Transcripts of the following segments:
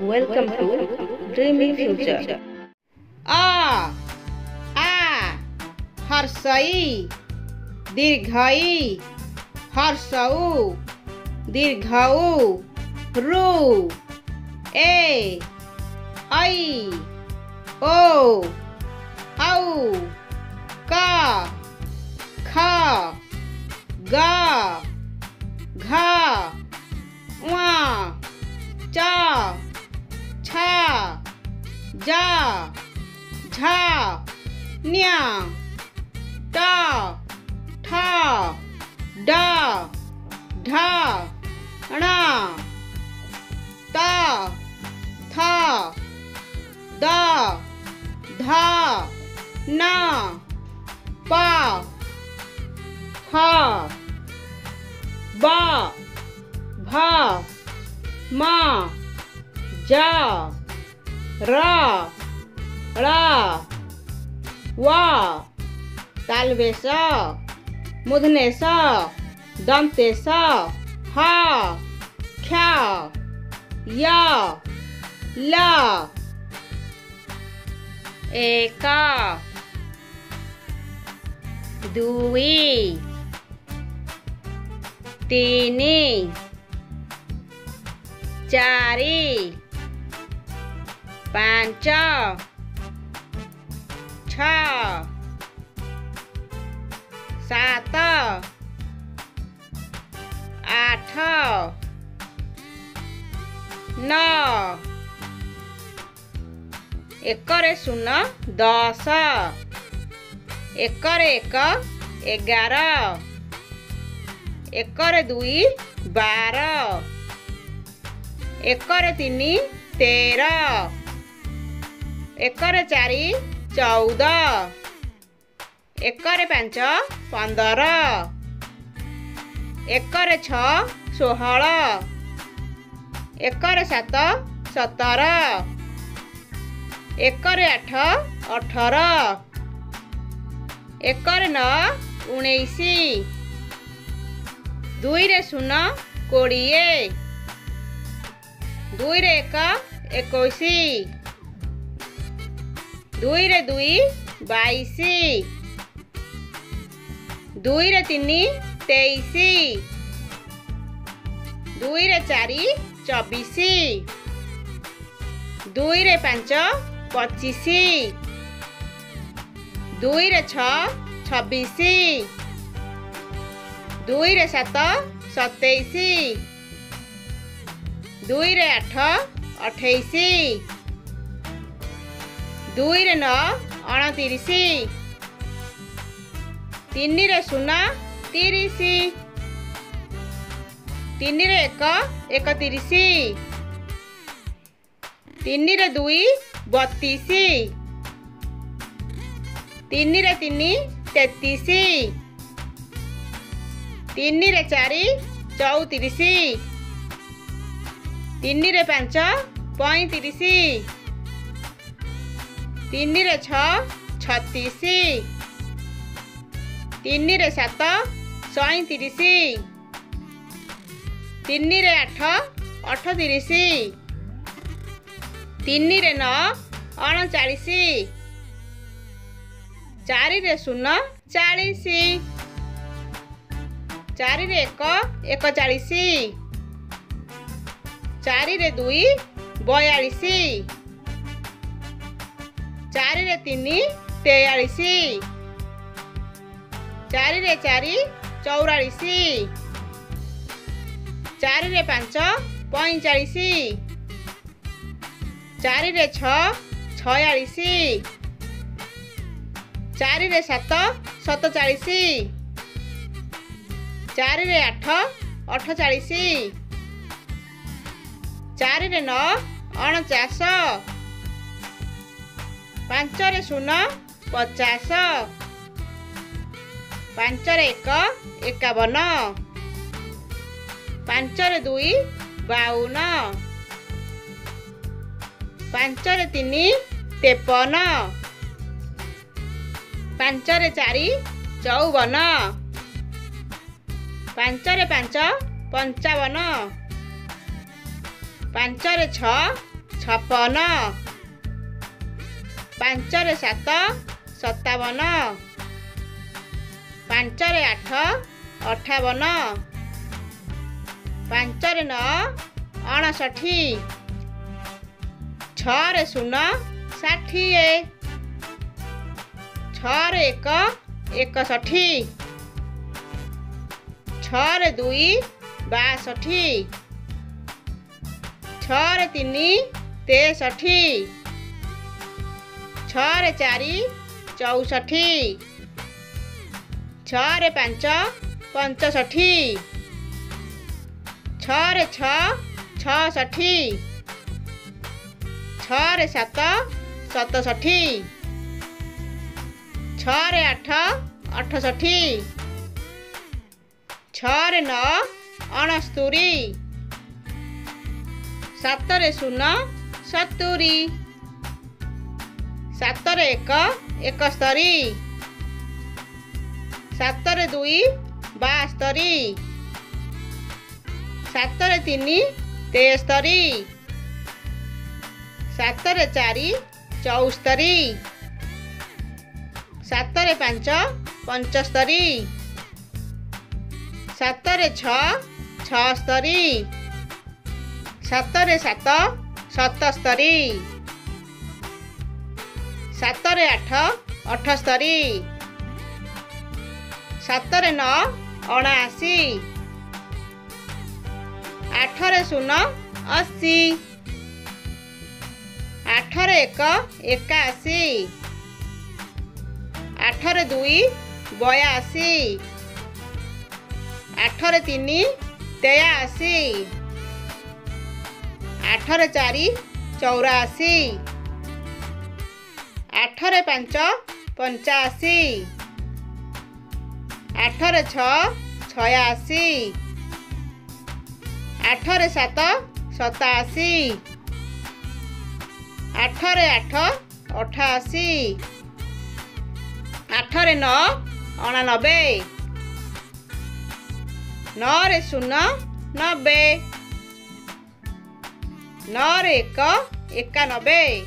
Welcome to Dreamy Future. आ हर्षई दीर्घई हर्षऊ दीर्घऊ रु ए ऐ ओ औ का ख गा घा वा चा छा जा झा न्या टा ठा डा ढा णा ता था दा धा ना पा फा बा भा मा जा रा ळा वा तालवेश मूर्धन्येश दन्तेश हा ख्या या ला एक दुई तीनी चारि पांच छ सात आठ नौ एकरे शून्य 10 एकरे 1 11 एकरे 2 12 एकरे 3 13 एकरे 4 14 एकरे 5 15 एकरे 6 16 एकरे 7 17 एकरे 8 18 एकरे 9 19 2 रे 0 20 2 रे 1 21 2 रे 2 22 2 रे 3 23 2 रे 4 24 2 रे 5 25 2 रे 6 26 2 रे 7 27 2 रे 8 28 2 रे 9 29 3 रे 0 30 3 रे 1 31 3 रे 2 32 3 रे 3 33 3 रे 4 34 3 रे 5 35 3 रे 6 36 3 रे 7 37 3 रे 8 38 3 रे 9 39 4 रे 0 40 4 रे 1 41 4 रे 2 42 4 रे 3 43 4 रे 4 44 4 रे 5 45 4 रे 6 46 4 रे 7 47 4 रे 8 48 4 रे 9 49 5 रे 0 50 5 रे 1 51 5 रे 2 52 5 रे 3 53 5 रे 4 54 5 रे 5 55 5 रे 6 56 5 ରେ 7 57 5 ରେ 8 58 5 ରେ 9 59 6 ରେ 0 60 6 ରେ 1 61 6 ରେ 2 62 6 ରେ 3 63 6 ରେ 4 64 6 ରେ 5 65 6 ରେ 6 66 6 ରେ 7 67 6 ରେ 8 68 6 ରେ 9 69 7 ରେ 0 70 7 ରେ 1 71 7 ରେ 2 72 7 ରେ 3 73 7 ରେ 4 74 7 ରେ 5 75 7 ରେ 6 76 7 ରେ 7 77 7 ରେ 8 78 7 ରେ 9 79 8 ରେ 0 80 8 ରେ 1 81 8 ରେ 2 82 8 ରେ 3 83 8 ରେ 4 84 8 ରେ 5 85 8 ରେ 6 86 8 ରେ 7 87 8 ରେ 8 88 8 ରେ 9 99 9 ରେ 0 90 9 ରେ 1 91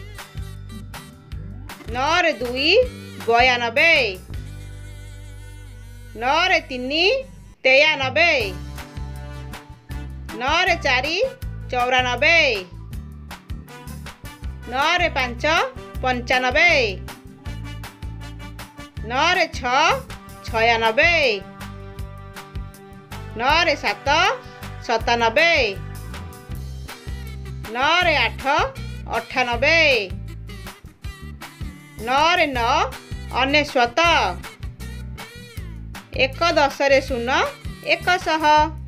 9 ରେ 2 92 9 ରେ 3 93 9 ରେ 4 94 9 ରେ 5 95 9 ରେ 6 96 9 ରେ 7 97 9 ରେ 8 98 9 ରେ 9 ଅନେଶ୍ୱତ 1 10 ରେ 0 100